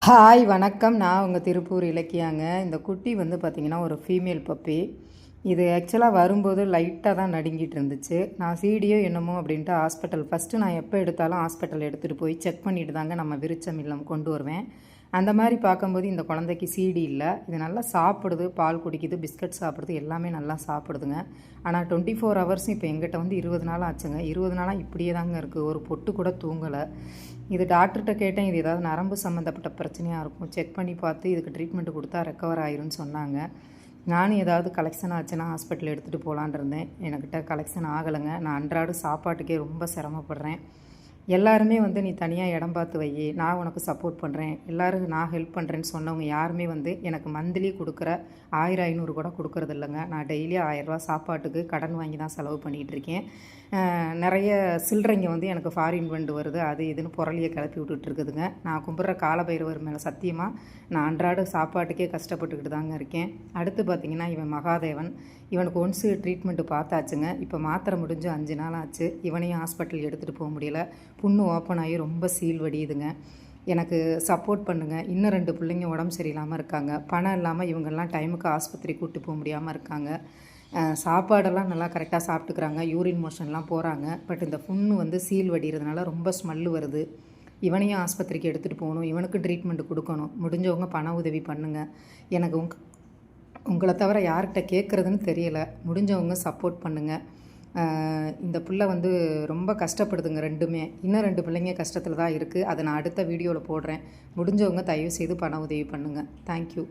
Hi வணக்கம். நான் உங்கள் திருப்பூர் இலக்கியாங்க. இந்த குட்டி வந்து பார்த்திங்கன்னா ஒரு ஃபீமேல் பப்பி. இது ஆக்சுவலாக வரும்போது லைட்டாக தான் நடுங்கிட்டு இருந்துச்சு. நான் சீடியோ என்னமோ அப்படின்ட்டு ஹாஸ்பிட்டல் ஃபஸ்ட்டு நான் எப்போ எடுத்தாலும் ஹாஸ்பிட்டல் எடுத்துகிட்டு போய் செக் பண்ணிட்டு தாங்க நம்ம விருச்சம் இல்லம் கொண்டு வருவேன். அந்த மாதிரி பார்க்கும்போது இந்த குழந்தைக்கு சீடி இல்லை. இது நல்லா சாப்பிடுது, பால் குடிக்குது, பிஸ்கட் சாப்பிடுது, எல்லாமே நல்லா சாப்பிடுதுங்க. ஆனால் 24 ஹவர்ஸும் இப்போ எங்கிட்ட வந்து 20 நாள் ஆச்சுங்க. 20 நாளாக இப்படியே தாங்க இருக்குது. ஒரு பொட்டு கூட தூங்கலை. இது டாக்டர்கிட்ட கேட்டேன், இது ஏதாவது நரம்பு சம்மந்தப்பட்ட பிரச்சனையாக இருக்கும், செக் பண்ணி பார்த்து இதுக்கு ட்ரீட்மெண்ட் கொடுத்தா ரெக்கவர் ஆயிரும்னு சொன்னாங்க. நானும் ஏதாவது கலெக்ஷன் ஆச்சுன்னா ஹாஸ்பிட்டல் எடுத்துகிட்டு போகலான் இருந்தேன். என்கிட்ட கலெக்ஷன் ஆகலைங்க. நான் அன்றாட சாப்பாட்டுக்கே ரொம்ப சிரமப்படுறேன். எல்லாருமே வந்து நீ தனியாக இடம் பார்த்து வை, நான் உனக்கு சப்போர்ட் பண்ணுறேன், எல்லோரும் நான் ஹெல்ப் பண்ணுறேன்னு சொன்னவங்க யாருமே வந்து எனக்கு மந்த்லி கொடுக்குற 1000-500 கூட கொடுக்குறது இல்லைங்க. நான் டெய்லி 1000 சாப்பாட்டுக்கு கடன் வாங்கி தான் செலவு பண்ணிகிட்டு இருக்கேன். நிறைய சில்லறைங்க வந்து எனக்கு ஃபாரின் ஃபண்டு வருது, அது இதுன்னு புரளியை கிளப்பி விட்டுட்டுருக்குதுங்க. நான் கும்பிட்ற காலபைரவர் மேலே சத்தியமாக நான் அன்றாட சாப்பாட்டுக்கே கஷ்டப்பட்டுக்கிட்டு தாங்க இருக்கேன். அடுத்து பார்த்திங்கன்னா இவன் மகாதேவன். இவனுக்கு ஒன்ஸு ட்ரீட்மெண்ட்டு பார்த்தாச்சுங்க. இப்போ மாத்திரை முடிஞ்சு 5 நாள் ஆச்சு. இவனையும் ஹாஸ்பிட்டல் எடுத்துகிட்டு போக முடியல. புண்ணு ஓப்பன் ஆகி ரொம்ப சீல் வடியுதுங்க. எனக்கு சப்போர்ட் பண்ணுங்கள். இன்னும் 2 பிள்ளைங்க உடம்பு சரியில்லாமல் இருக்காங்க. பணம் இல்லாமல் இவங்கெல்லாம் டைமுக்கு ஆஸ்பத்திரி கூப்பிட்டு போக முடியாமல் இருக்காங்க. சாப்பாடெல்லாம் நல்லா கரெக்டாக சாப்பிட்டுக்கிறாங்க, யூரின் மோஷன்லாம் போகிறாங்க. பட் இந்த புண்ணு வந்து சீல் வடிகிறதுனால ரொம்ப ஸ்மெல்லு வருது. இவனையும் ஆஸ்பத்திரிக்கு எடுத்துகிட்டு போகணும், இவனுக்கு ட்ரீட்மெண்ட் கொடுக்கணும். முடிஞ்சவங்க பண உதவி பண்ணுங்கள். எனக்கு உங்களை தவிர யார்கிட்ட கேட்குறதுன்னு தெரியலை. முடிஞ்சவங்க சப்போர்ட் பண்ணுங்கள். இந்த பிள்ளை வந்து ரொம்ப கஷ்டப்படுதுங்க ரெண்டுமே. இன்னும் 2 பிள்ளைங்க கஷ்டத்தில் தான் இருக்குது. அதை நான் அடுத்த வீடியோவில் போடுறேன். முடிஞ்சவங்க தயவுசெய்து பண உதவி பண்ணுங்கள். தேங்க்யூ.